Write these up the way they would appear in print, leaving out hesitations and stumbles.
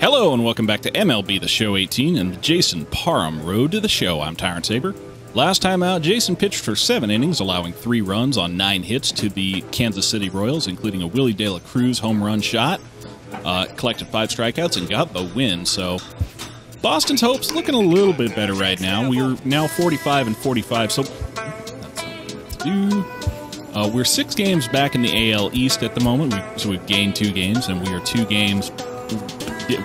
Hello and welcome back to MLB The Show 18 and the Jason Parham Road to the Show. I'm Tyrant Saber. Last time out, Jason pitched for 7 innings, allowing 3 runs on 9 hits to the Kansas City Royals, including a Willie De La Cruz home run shot. Collected 5 strikeouts and got the win. So Boston's hopes looking a little bit better right now. We are now 45 and 45. So we're 6 games back in the AL East at the moment. So we've gained 2 games, and we are 2 games.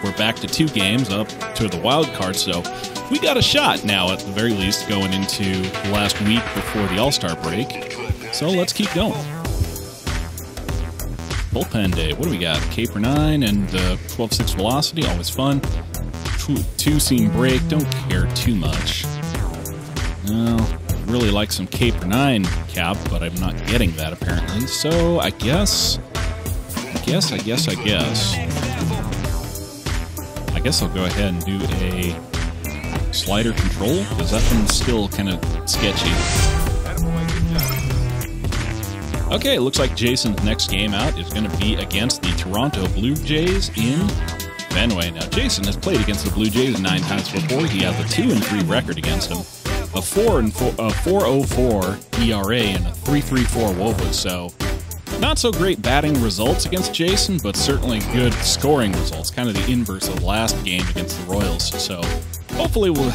We're back to 2 games up to the wild card, so we got a shot now at the very least going into the last week before the All-Star break. So let's keep going. Bullpen day. What do we got? Caper 9 and 12.6 velocity. Always fun. 2-seam break. Don't care too much. Well, really like some Caper 9 cap, but I'm not getting that apparently. So I guess I'll go ahead and do a slider control, because that one's still kind of sketchy. Okay, it looks like Jason's next game out is going to be against the Toronto Blue Jays in Fenway. Now, Jason has played against the Blue Jays 9 times before. He has a 2-3 record against them, a 4.04 ERA, and a 3.34 WOBA, so not so great batting results against Jason, but certainly good scoring results, kind of the inverse of the last game against the Royals. So hopefully we'll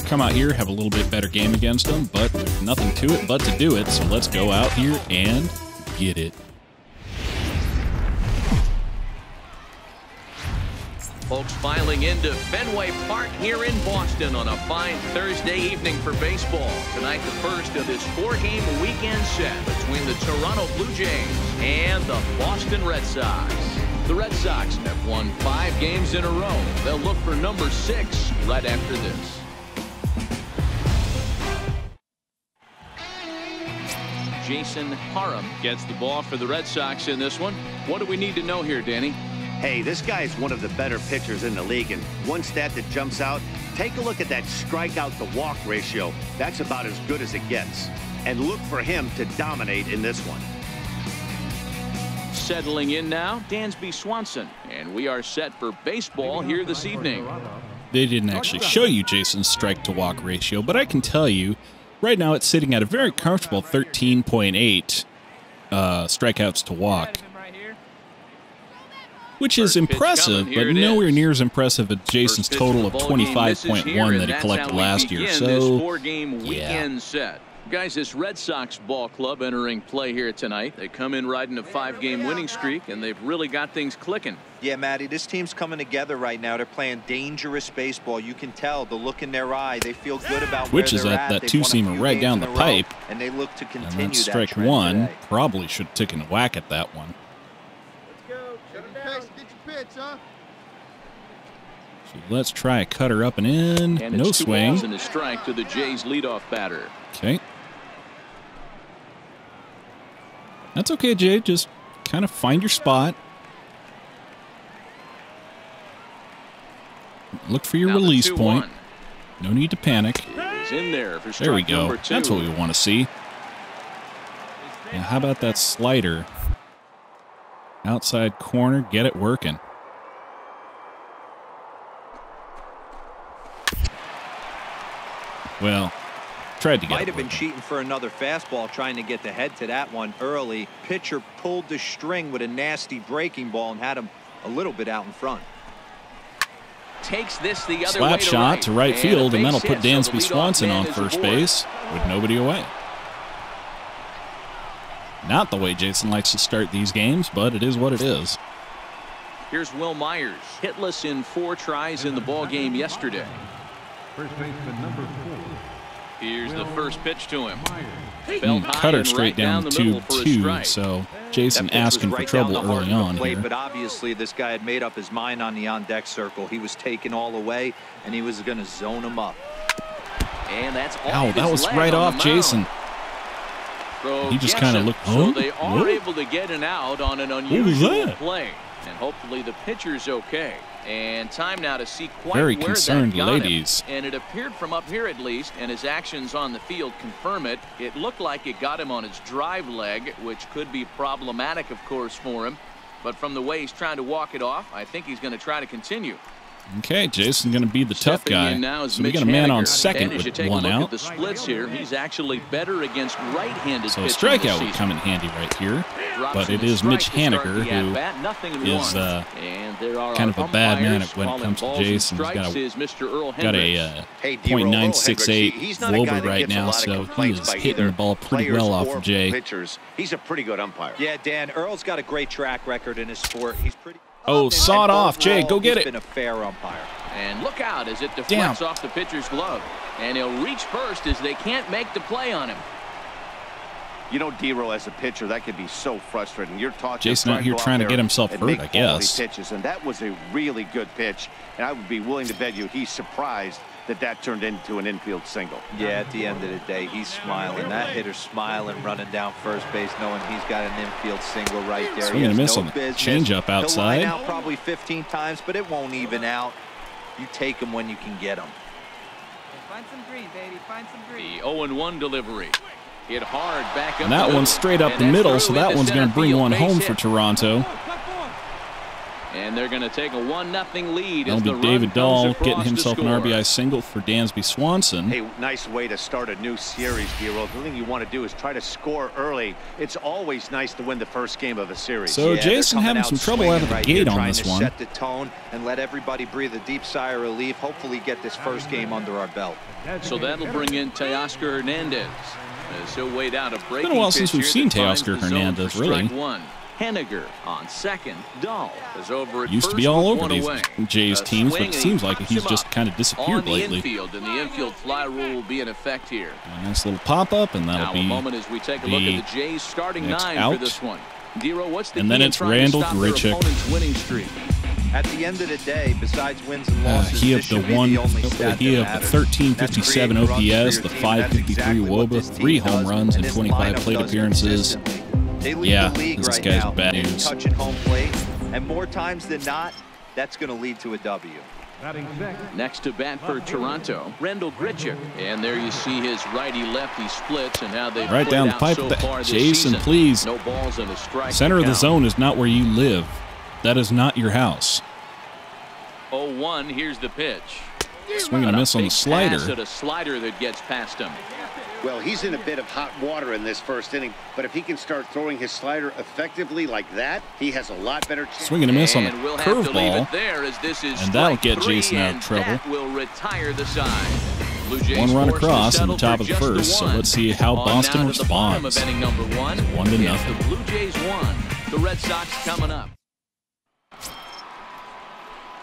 come out here, have a little bit better game against them, but there's nothing to it but to do it. So let's go out here and get it. Folks filing into Fenway Park here in Boston on a fine Thursday evening for baseball. Tonight, the first of this 4-game weekend set between the Toronto Blue Jays and the Boston Red Sox. The Red Sox have won 5 games in a row. They'll look for number 6 right after this. Jason Parham gets the ball for the Red Sox in this one. What do we need to know here, Danny? Hey, this guy is one of the better pitchers in the league, and one stat that jumps out, take a look at that strikeout to walk ratio. That's about as good as it gets. And look for him to dominate in this one. Settling in now, Dansby Swanson, and we are set for baseball here this evening. They didn't actually show you Jason's strike to walk ratio, but I can tell you right now it's sitting at a very comfortable 13.8 strikeouts to walk, which is impressive, but nowhere near as impressive as Jason's total of 25.1 that he collected last year. So, 4-game weekend set. Guys, this Red Sox ball club entering play here tonight. They come in riding a 5-game winning streak, and they've really got things clicking. Yeah, Matty, this team's coming together right now. They're playing dangerous baseball. You can tell the look in their eye. They feel good about where which is they're at that They've 2-seamer right down the pipe. And they look to continue and that's strike 1. Probably should have taken a whack at that one. So let's try a cutter up and in. And no it's 2 swing. balls and a strike to the Jays leadoff batter. Okay. That's okay, Jay. Just kind of find your spot. Look for your release point. No need to panic. He's in there for strike there we go. number 2. That's what we want to see. Now, how about that slider? Outside corner, get it working. Well, tried to get it. Might have been cheating for another fastball, trying to get the head to that one early. Pitcher pulled the string with a nasty breaking ball and had him a little bit out in front. Takes this the other slap way shot to right field, and that'll put Dansby Swanson on first aboard. base with nobody away. Not the way Jason likes to start these games, but it is what it is. Here's Will Myers, hitless in 4 tries in the ball game yesterday. First baseman number 4. Here's the first pitch to him. Cutter straight down the tube, too. So Jason asking for trouble early on here. But obviously this guy had made up his mind on the on-deck circle. He was taking all away, and he was going to zone him up. And that's ow, that was right off Jason. He just kind of looked. So they are able to get an out on an unusual play, and hopefully the pitcher's okay. And time now to see quite very where concerned that got ladies. Him. And it appeared from up here at least, and his actions on the field confirm it. It looked like it got him on his drive leg, which could be problematic, of course, for him. But from the way he's trying to walk it off, I think he's going to try to continue. Okay, Jason's going to be the tough Stepping guy. in now is So we Mitch got a man Haniger. on second And as you with take one a look out. at the splits here, he's actually better against right-handed So a pitching this strikeout would season. come in handy right here. Drops but in it the is Mitch strike to start Haniger the who at-bat, nothing in is one. And there are kind of our a bad man umpires when it calling comes to balls and Jason. He's strikes is Mr. Earl got Hendricks. a Hey, D-Roll, Earl Hendricks, .968 he's not a guy Woba that right gets a now, lot of so he complaints is by hitting either the ball pretty players well off or of Jay. pitchers. He's a pretty good umpire. Yeah, Dan, Earl's got a great track record in his sport. He's pretty. Oh, sawed And off. Jay, go get he's it. been a fair umpire. And look out as it deflects off the pitcher's glove. And he'll reach first as they can't make the play on him. You know, D-Roll, as a pitcher, that could be so frustrating. You're taught Jason out here trying to get himself hurt, I guess. Pitches, and that was a really good pitch. And I would be willing to bet you he's surprised that turned into an infield single. Yeah, at the end of the day, he's smiling. That hitter's smiling, running down first base, knowing he's got an infield single right there. Swing and a miss on the business. changeup outside. He'll line out probably 15 times, but it won't even out. You take him when you can get him. Find some green, baby. Find some green. The 0-1 delivery. Hit hard back up. And that one's straight up the middle, so that one's going to bring one home for Toronto. And they're going to take a 1-0 lead. That'll be David Dahl getting himself an RBI single for Dansby Swanson. Hey, nice way to start a new series, D-Roll. The thing you want to do is try to score early. It's always nice to win the first game of a series. So Jason having some trouble out of the gate on this one. Set the tone and let everybody breathe a deep sigh of relief. Hopefully get this first game under our belt. So that'll bring in Teoscar Hernandez. As he'll wait out a breaking It's been a while since we've seen Teoscar Teoscar Hernandez, really. Haniger on second. Dahl is over at Used to be first all with over one these away. Jays teams, but it seems like he's just kind of disappeared on the lately. Infield, and the infield fly rule will be in effect here. A nice little pop-up, and that'll Now be a moment as we take a look at the Jays starting nine out. for this one. Dero, what's the And key then in it's trying to Randall stop their Grichuk. opponent's winning streak? At the end of the day, besides wins and losses, he this have should the be one, the only stat he that have the matters. 1357 That's creating OPS, runs the for your team. That's 553 exactly what WOBA, this team 3 home does, runs, and and this 25 lineup plate does appearances. consistently. They lead Yeah, the league this right guy's now bad in news. touching home plate, and more times than not, that's going to lead to a W. Next to bat for Toronto, Randall Grichuk. And there you see his righty-lefty splits and how they've Right played down the out pipe. so far this Jason, season. please. No balls and a strike. Center of the count. zone is not where you live. That is not your house. 0-1, here's the pitch. Swing and a miss on the Big slider. pass at a slider that gets past him. Well, he's in a bit of hot water in this first inning, but if he can start throwing his slider effectively like that, he has a lot better chance. Swing and a miss on the And we'll have to leave curveball. it there as this is And that'll strike get three, Jason out of and trouble. that will retire the side. Blue Jays One run forced to across in the settle top for of the just first, so one. let's see how On Boston down to the bottom responds. of inning number one. 1-0. It's the Blue Jays 1. The Red Sox coming up.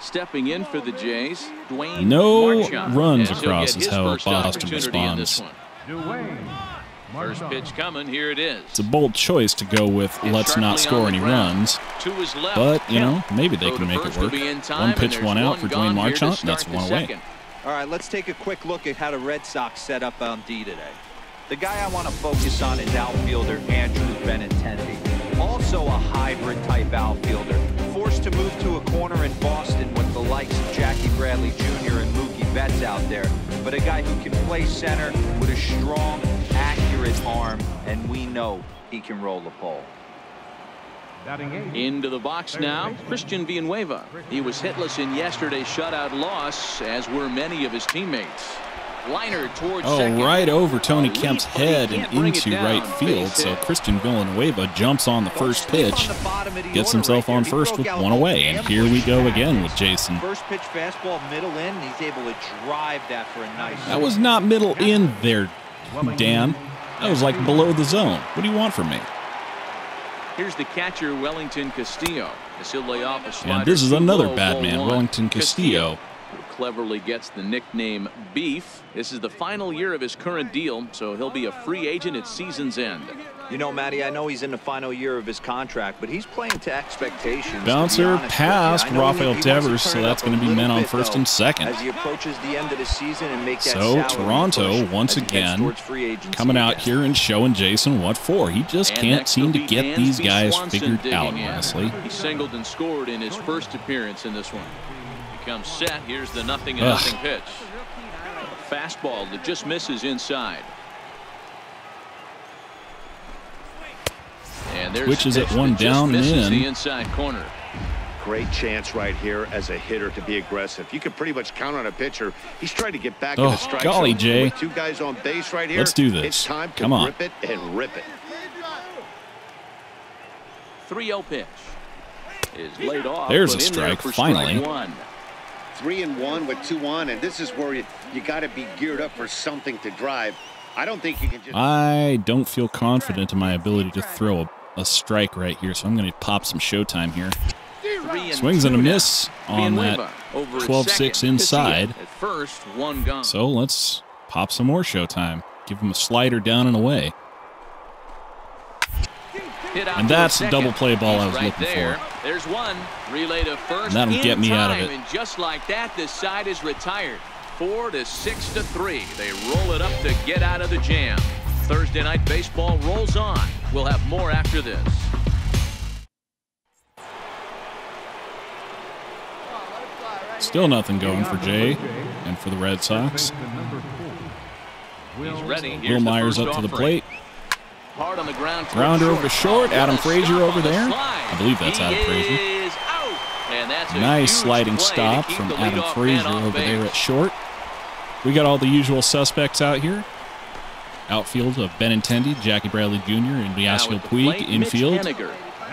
Stepping in for the Jays, Dwayne No Marchand, runs as he'll across get is his how first Boston opportunity in this responds. one. First pitch coming, here it is. It's a bold choice to go with let's not score any runs, To his left, but, you know, maybe they Throw can to make it first will work. be in time, One and pitch, there's one out for one gone Dwayne here to Marchand, and that's start the one away. second. All right, let's take a quick look at how the Red Sox set up on D today. The guy I want to focus on is outfielder Andrew Benintendi. Also a hybrid type outfielder. Forced to move to a corner in Boston with the likes of Jackie Bradley Jr. and Mookie Betts out there. But a guy who can play center with a strong, accurate arm, and we know he can roll the pole. Into the box now, Christian Villanueva. He was hitless in yesterday's shutout loss, as were many of his teammates. Liner towards second. Right over Tony Kemp's Lead, but he head can't and bring it into down. right field, Base so hit. Christian Villanueva jumps on the first pitch, gets himself on first with one away, and here we go again with Jason. First pitch fastball middle in, and he's able to drive that for a nice. That was not middle in there, Dan. That was like below the zone. What do you want from me? Here's the catcher, Wellington Castillo. As he'll lay off a slider. And this is too another low, bad ball man, one. Wellington Castillo. Who cleverly gets the nickname Beef. This is the final year of his current deal, so he'll be a free agent at season's end. You know, Matty, I know he's in the final year of his contract, but he's playing to expectations. Bouncer to be past honest with you. I know Rafael he wants to Devers, turn so it that's up going a to be men little on bit, first though, and second. as he approaches the end of the season and make that So salary Toronto push once as he gets again towards free agency coming out again. here and showing Jason what for. He just And can't next seem will to be get these Dansby guys Swanson figured digging out, in. honestly. He singled and scored in his first appearance in this one. He comes set. Here's the 0-0 pitch. A fastball that just misses inside. And there's Twitches the it pitch one that just down and misses in. the inside corner. great chance right here as a hitter to be aggressive. You can pretty much count on a pitcher. He's trying to get back in the strike golly, zone. Jay. With 2 guys on base right here. Let's do this. It's time to Come on. rip it and rip it. 3-0 pitch is laid off. There's a but in there strike, for finally. strike 1. 3-1 with 2 on, and this is where you got to be geared up for something to drive. I don't think you can just... I don't feel confident in my ability to throw a strike right here, so I'm going to pop some showtime here. Swings and a miss on that 12-6 inside. At first, 1 gone. So let's pop some more showtime. Give him a slider down and away. And that's the double play ball I was looking for. There's one. Relay to first. And that'll get me out of it. And just like that, this side is retired. 4-6-3. They roll it up to get out of the jam. Thursday night baseball rolls on. We'll have more after this. Still nothing going for Jay and for the Red Sox. He's ready. Will Myers up to the plate. Hard on the ground. Grounder over to short. Adam Frazier over there. I believe that's Adam Frazier. And that's a nice huge sliding play stop to keep from the Adam leadoff Frazier man on over there base. at short. We got all the usual suspects out here. Outfield of Benintendi, Jackie Bradley Jr., and Yasiel Puig. Infield,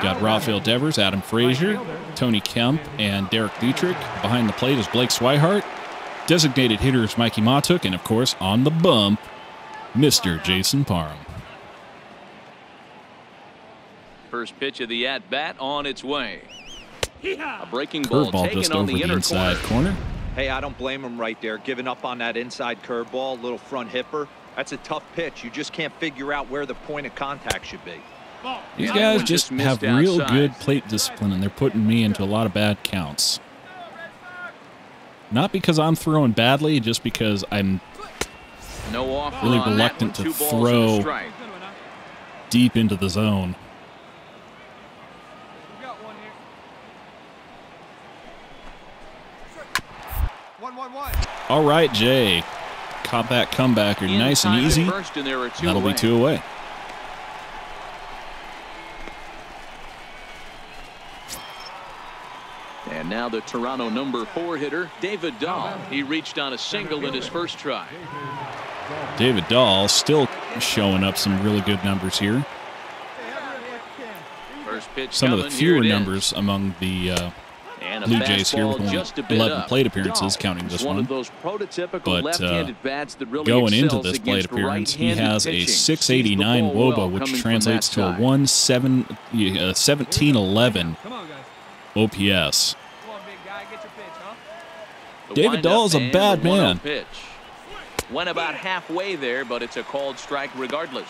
got Rafael Devers, Adam Frazier, Tony Kemp, and Derek Dietrich. Behind the plate is Blake Swihart. Designated hitter is Mikey Matuk, and of course, on the bump, Mr. Jason Parham. First pitch of the at-bat on its way. A breaking ball Curveball taken just on over the the inner inside corner. Hey, I don't blame him right there, giving up on that inside curveball, little front hipper. That's a tough pitch. You just can't figure out where the point of contact should be. These guys just have real good plate discipline, and they're putting me into a lot of bad counts. Not because I'm throwing badly, just because I'm really reluctant to throw deep into the zone. All right, Jay. Caught that comebacker nice and easy. That'll be 2 away. And now the Toronto number 4 hitter, David Dahl. He reached on a single in his first try. David Dahl still showing up some really good numbers here. First pitch some of the fewer numbers among the Blue Jays here with only 11 plate appearances, counting this one. But really going into this plate appearance, he has a 689 WOBA, which translates to a 1711 OPS. David Dahl is a bad man. Pitch. Went about halfway there, but it's a called strike regardless.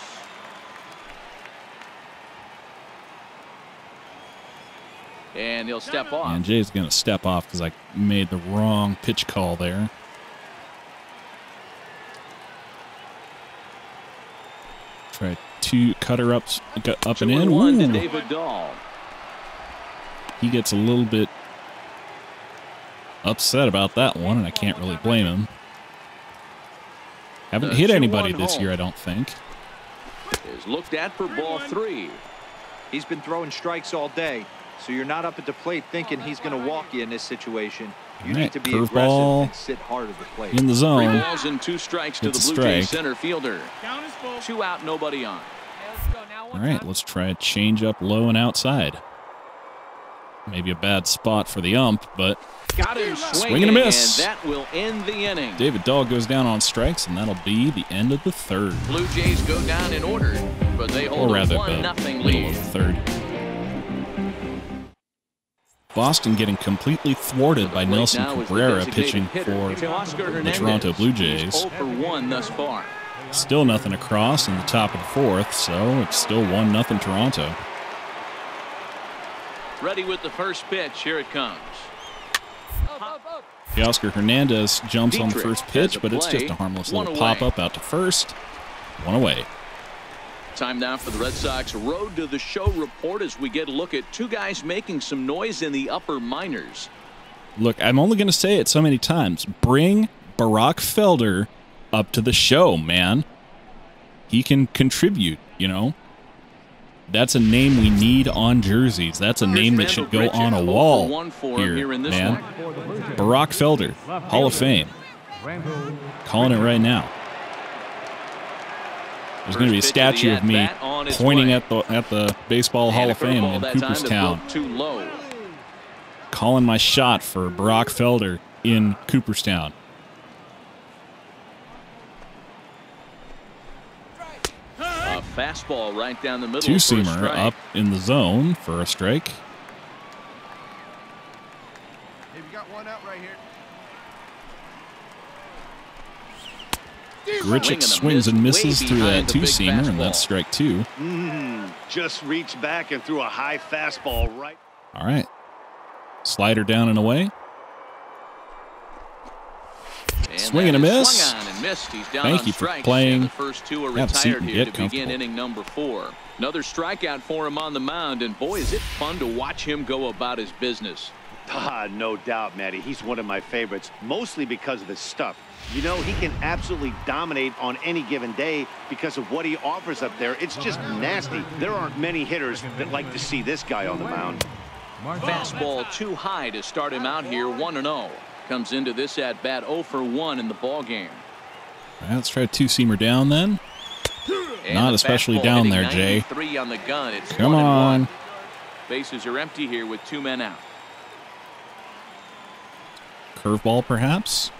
And he'll step off. And Jay's going to step off because I made the wrong pitch call there. Try 2 cutter ups, up and in. 2-1 to David Dahl. He gets a little bit upset about that one, and I can't really blame him. Haven't hit anybody this year, I don't think. Is looked at for ball 3. He's been throwing strikes all day, so you're not up at the plate thinking he's going to walk you in this situation. You need to be aggressive and sit hard at the plate. In the zone. 3 balls and 2 strikes to the Blue Jays center fielder. 2 out, nobody on. All right, let's try a change up low and outside. Maybe a bad spot for the ump, but got him swing and a miss. And that will end the inning. David Dahl goes down on strikes, and that'll be the end of the 3rd. Blue Jays go down in order, but they hold a 1-0 lead. Of the 3rd. Boston getting completely thwarted by Nelson Cabrera pitching for the Toronto Blue Jays. 0 for 1 thus far. Still nothing across in the top of the 4th, so it's still 1-0 Toronto. Ready with the first pitch. Here it comes. Teoscar Hernandez jumps on the first pitch, but it's just a harmless little pop-up out to first. 1 away. Time now for the Red Sox Road to the Show report as we get a look at 2 guys making some noise in the upper minors. Look, I'm only going to say it so many times. Bring Barack Felder up to the show, man. He can contribute, you know. That's a name we need on jerseys. That's a name that should go on a wall here, man. Barack Felder, Hall of Fame. Calling it right now. There's going to be a statue of me pointing at the Baseball Hall of Fame in Cooperstown. Calling my shot for Barack Felder in Cooperstown. A fastball right down the middle. Two-seamer up in the zone for a strike. Hey, we got one out right here. Grichuk swings and misses through that two-seamer, and that's strike two. Just reached back and threw a high fastball right. All right. Slider down and away. Swing and a miss. Thank you for playing. The first two are retired here to begin inning number 4. Another strikeout for him on the mound, and boy, is it fun to watch him go about his business. No doubt, Matty. He's one of my favorites, mostly because of his stuff. You know, he can absolutely dominate on any given day because of what he offers up there. It's just nasty. There aren't many hitters that like to see this guy on the mound. Fastball too high to start him out here, 1-0. Comes into this at bat 0 for 1 in the ball game. All right, let's try a two-seamer down then. Not especially down there, Jay. On the gun. It's Come on. Bases are empty here with 2 men out. Curveball, perhaps.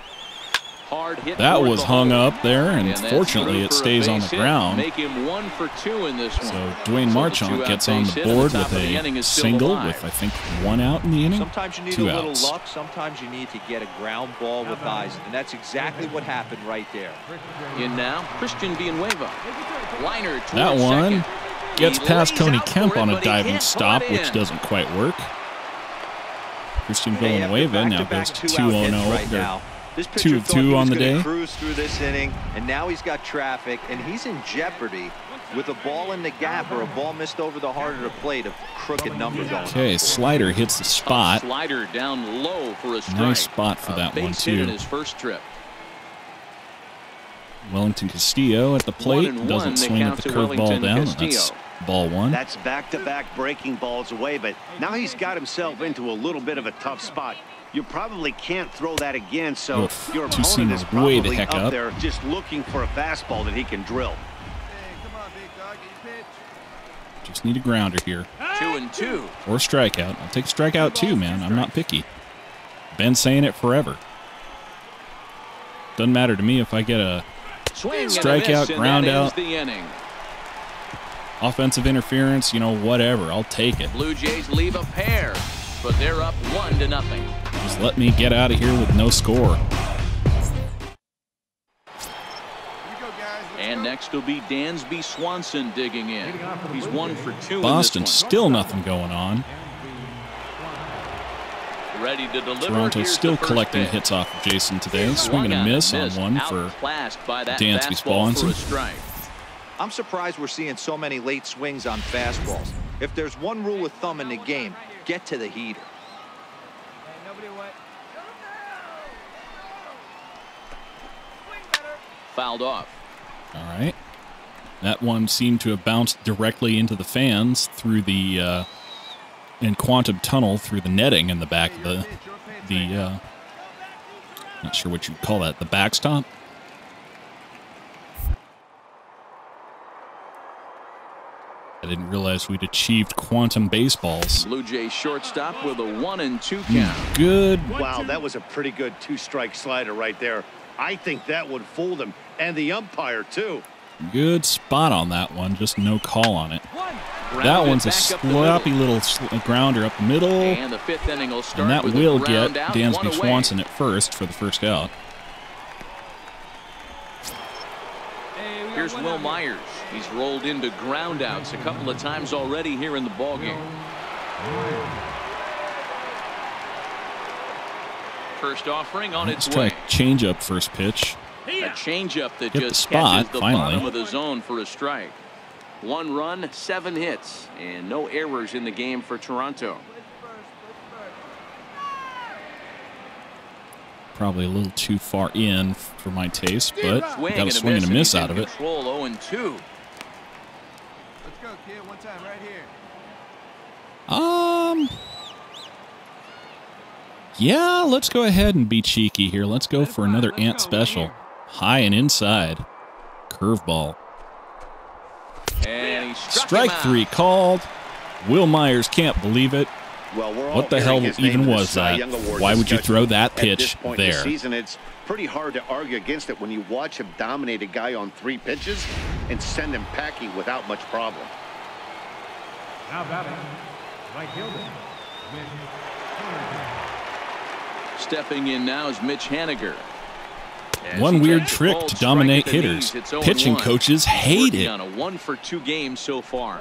Hard hit. That was hung up there, and fortunately it stays on the ground. Make him 1 for 2 in this one. So Dwayne Marchant gets on the board with a single with, I think, 1 out in the inning. Sometimes you need 2 a little outs. luck. Sometimes you need to get a ground ball with eyes, and that's exactly what happened right there. In now, Christian Villanueva. Liner towards That one second. gets He past lays Tony out Kemp for it, on a but he diving can't stop, pull it which in. doesn't quite work. Christian Hey, after Villanueva now back-to-back goes 2-out hits 2-0. right They're now. This 2 pitcher of thought 2 he on was the gonna day. cruise through this inning, and now he's got traffic, and he's in jeopardy with a ball in the gap or a ball missed over the heart of the plate. A crooked number going. Okay, slider hits the spot. Slider down low for a strike. Nice spot for that one, base hit in too. his first trip. Wellington Castillo at the plate. 1-1, Doesn't they swing at count the to curveball Wellington down. Castillo. That's ball 1. That's back-to-back breaking balls away, but now he's got himself into a little bit of a tough spot. You probably can't throw that again, so Oof, your two-seamer opponent is way the probably heck up up. there just looking for a fastball that he can drill. Hey, come on, big dog. Get your pitch. Just need a grounder here. 2-2. Or strikeout. I'll take strikeout too, man. I'm not picky. Been saying it forever. Doesn't matter to me if I get a Swing strikeout, and ground that ends out, the inning. offensive interference, you know, whatever. I'll take it. Blue Jays leave a pair, but they're up 1-0. Just let me get out of here with no score. And next will be Dansby Swanson digging in. He's 1 for 2 Boston, in this one. still nothing going on. Ready to deliver. Toronto Here's still the first collecting pitch. hits off of Jason today. Swing and a miss on one for Outclassed by that Dansby fastball for Swanson. a strike. I'm surprised we're seeing so many late swings on fastballs. If there's one rule of thumb in the game, get to the heater. Fouled off. All right. That one seemed to have bounced directly into the fans through the in quantum tunnel through the netting in the back of the not sure what you'd call that, the backstop. I didn't realize we'd achieved quantum baseballs. Blue Jays shortstop with a 1-2 count. Good. Wow, that was a pretty good 2-strike slider right there. I think that would fool them, and the umpire, too. Good spot on that one, just no call on it. That Grounded one's a back up the sloppy middle. little grounder up the middle. And the 5th inning will start And that with a will get ground out, Dansby 1 away. Swanson at first for the first out. Here's Will Myers. He's rolled into groundouts a couple of times already here in the ballgame. First offering on Let's its try way. a change-up first pitch. A changeup that Hit the just spot, catches the finally. bottom of the zone for a strike. 1 run, 7 hits, and no errors in the game for Toronto. Probably a little too far in for my taste, but got a swing and a and miss he's out in of it. Control 0-2. go, kid. One time, right here. Yeah, let's go ahead and be cheeky here. Let's go for another ant special. High and inside. Curveball. And he Strike 3 called. Will Myers can't believe it. Well, we're all What the hell even was that? Why would you throw that pitch there? Season, it's pretty hard to argue against it when you watch him dominate a guy on 3 pitches and send him packing without much problem. Now batting, right fielder, Mitch Haniger. Stepping in now is Mitch Haniger. One weird trick to dominate hitters. Pitching coaches hate it. On a 1-for-2 game so far.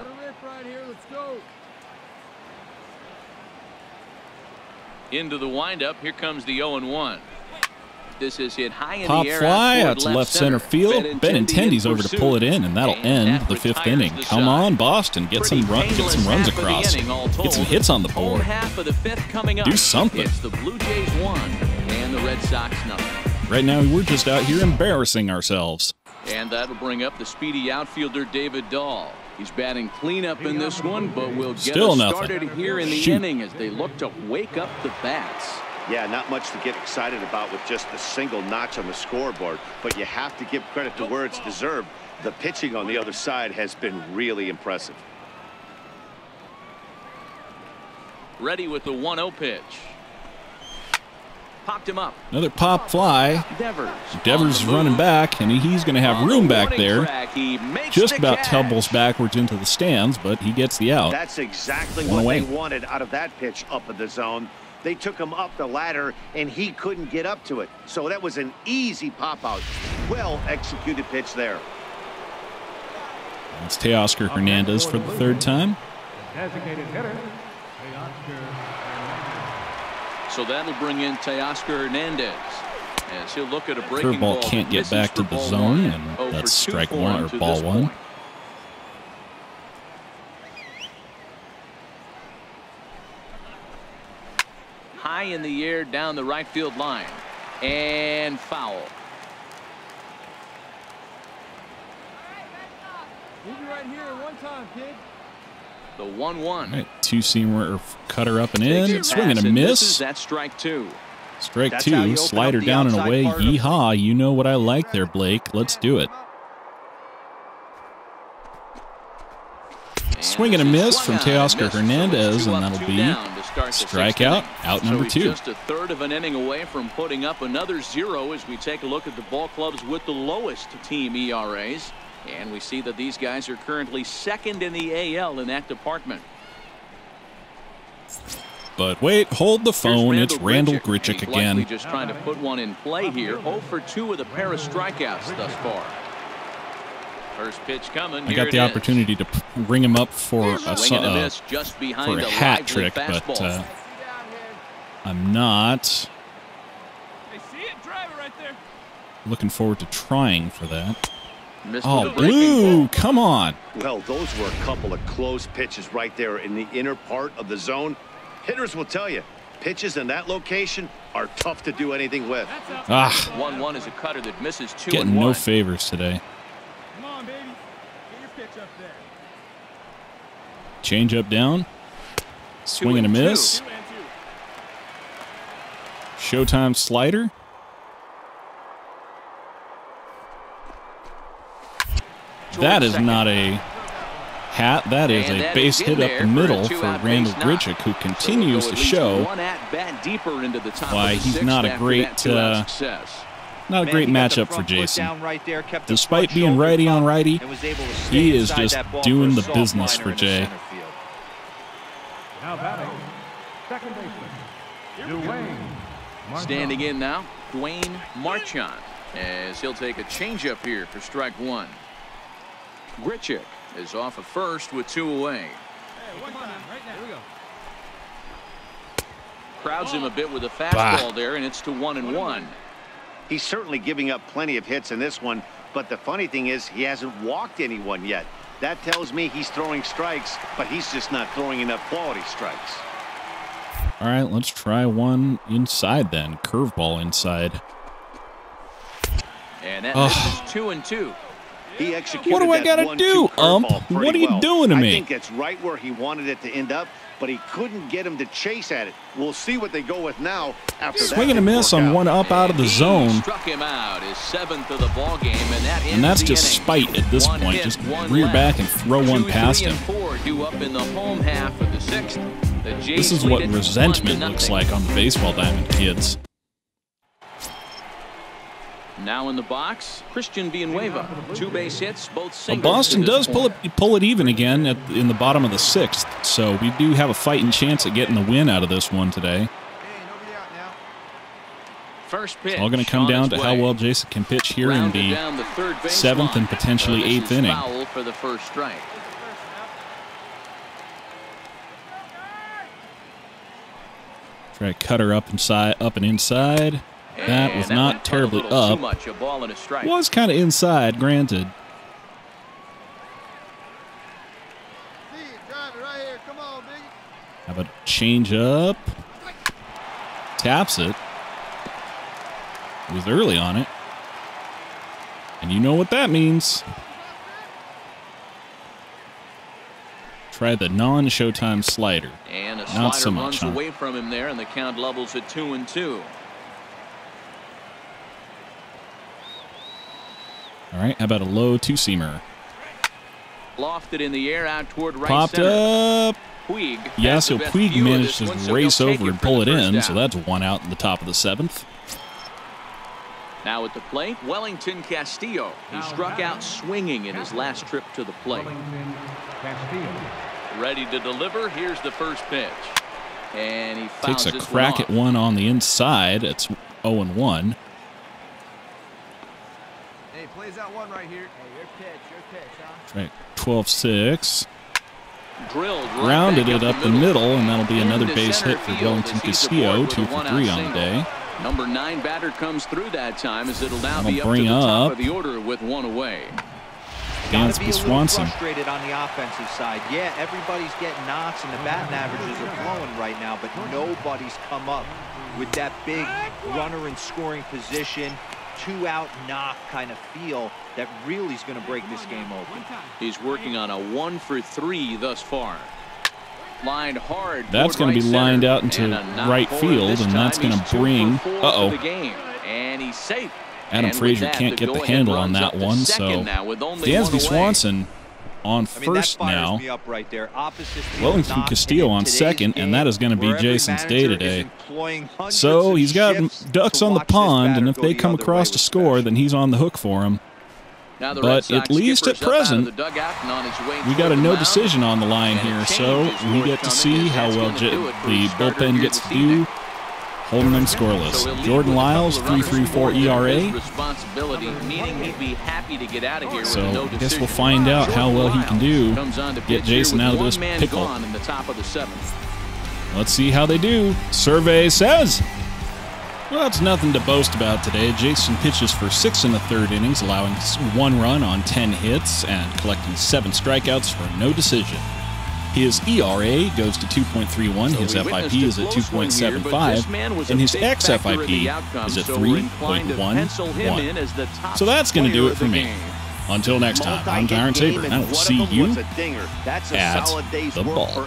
Into the windup. Here comes the 0-1. This is hit high in Pop the air. fly out to left center field. Benintendi's over to pull it in, and that'll end the 5th inning. Come on, Boston, get some runs across. Get some hits on the board. Half of the 5th coming up. Do something. It's the Blue Jays 1 and the Red Sox 0. Right now, we're just out here embarrassing ourselves. And that'll bring up the speedy outfielder David Dahl. He's batting cleanup in this one, but we'll get us started here in the inning as they look to wake up the bats. Yeah, not much to get excited about with just a single notch on the scoreboard, but you have to give credit to where it's deserved. The pitching on the other side has been really impressive. Ready with the 1-0 pitch. Popped him up. Another pop fly. Devers is running back, and he's going to have room back there. Just about tumbles backwards into the stands, but he gets the out. That's exactly what they wanted out of that pitch up in the zone. They took him up the ladder, and he couldn't get up to it. So that was an easy pop-out. Well-executed pitch there. It's Teoscar Hernandez for the 3rd time. Designated hitter, Teoscar Hernandez. So that'll bring in Teoscar Hernandez. As he'll look at a breaking ball. Curveball can't get back to the zone, and that's strike 1 or ball 1. High in the air down the right field line. And foul. Leave it right here one time, kid. The 1-1. Right, 2-seamer cutter up and in. Swing and a miss. That's strike 2. Strike 2. Slider down and away. Yeehaw. You know what I like there, Blake. Let's do it. Swing and a miss from Teoscar Hernandez, and that'll be strikeout, out number 2. Just a third of an inning away from putting up another 0 as we take a look at the ball clubs with the lowest team ERAs. And we see that these guys are currently 2nd in the AL in that department. But wait, hold the phone. It's Randall Grichuk again. Just trying to put one in play here. 0 for 2 with a pair of strikeouts thus far. First pitch coming. I got the opportunity to ring him up for a hat trick, but I'm not looking forward to trying for that. Oh, Blue, come on. Well, those were a couple of close pitches right there in the inner part of the zone. Hitters will tell you, pitches in that location are tough to do anything with. 1-1 is a cutter that misses 2-1. Getting no favors today. Come on, baby. Get your pitch up there. Change up down. Swing and a miss. Showtime slider. That is not a hat. That is a base hit up the middle for Randall Grichuk, who continues to show why he's not a great matchup for Jason. Despite being righty on righty, he is just doing the business for Jay. Now batting, second baseman, Dwayne Marchand. Standing in now, Dwayne Marchand, as he'll take a changeup here for strike 1. Grichuk is off of first with 2 away. Hey, one time, right now. Here we go. Crowds him a bit with a fastball there, and it's to 1-1. He's certainly giving up plenty of hits in this one, but the funny thing is he hasn't walked anyone yet. That tells me he's throwing strikes, but he's just not throwing enough quality strikes. All right, let's try one inside then. Curveball inside. And that misses 2-2. He executed What do I that gotta do, 1-2 curveball pretty What are you well. doing to me? I think it's right where he wanted it to end up, but he couldn't get him to chase at it. We'll see what they go with now after that. Swing and a miss on one up out of the zone. Struck him out, his 7th of the ball game, And that's just spite at this point. Just rear back and throw one past him. 4 due up in the home half of the 6th. This is what resentment looks like on the baseball diamond, kids. Now in the box, Christian Villanueva. 2 base hits, both singles. Boston does pull it even again in the bottom of the 6th, so we do have a fighting chance at getting the win out of this one today. First pitch. It's all going to come down to how well Jason can pitch here in the 7th and potentially 8th inning. Foul for the first strike. Try to cut her up and inside. That was not terribly up. Was kind of inside, granted. How about a change up? Taps it. It was early on it. And you know what that means. Try the non-showtime slider. And a Not slider so much, runs away from him there, and the count levels at 2-2. All right, how about a low two-seamer? Lofted in the air out toward right Popped center. up. Puig. Yeah, so Puig managed to race over and pull it in, so that's that's one out in the top of the 7th. Now at the plate, Wellington Castillo. He struck out swinging in his last trip to the plate. Ready to deliver. Here's the first pitch. And he fouls Takes a this crack one at one on the inside. It's 0-1. Hey, plays that one right here. Hey, your pitch, huh? Try 12-6. Drilled right Grounded back it up the middle, and that'll be another into base center hit for field Wellington as he's Castillo. aboard with 2 a for 3 one-out on the single. day. Number 9 batter comes through that time as it'll now That'll be up to bring the top up of the order with one away. Gotta be a little Swanson. frustrated on the offensive side. Yeah, everybody's getting knocks and the batting averages are flowing right now, but nobody's come up with that big runner in scoring position, 2-out knock kind of feel that really is going to break this game open. He's working on a 1 for 3 thus far. Lined hard. That's going to be lined out into right field, and that's going to bring. And he's safe. Adam Frazier can't get the handle on that one, so Dansby Swanson on first now. Wellington Castillo on second, and that is going to be Jason's day today. So he's got ducks on the pond, and if they come across to score, then he's on the hook for them. But at least at present, we got a no decision on the line here, so we get to see how well the bullpen gets to do, holding them scoreless. Jordan Lyles, 3.34 ERA. So I guess we'll find out how well he can do, get Jason out of this pickle. Let's see how they do. Survey says. Well, it's nothing to boast about today. Jason pitches for 6 1/3 innings, allowing 1 run on 10 hits and collecting 7 strikeouts for no decision. His ERA goes to 2.31, his FIP is at 2.75, and his xFIP is at 3.11. So that's going to do it for me. Until next time, I'm Tyrant Saber, and I will see you at the ball.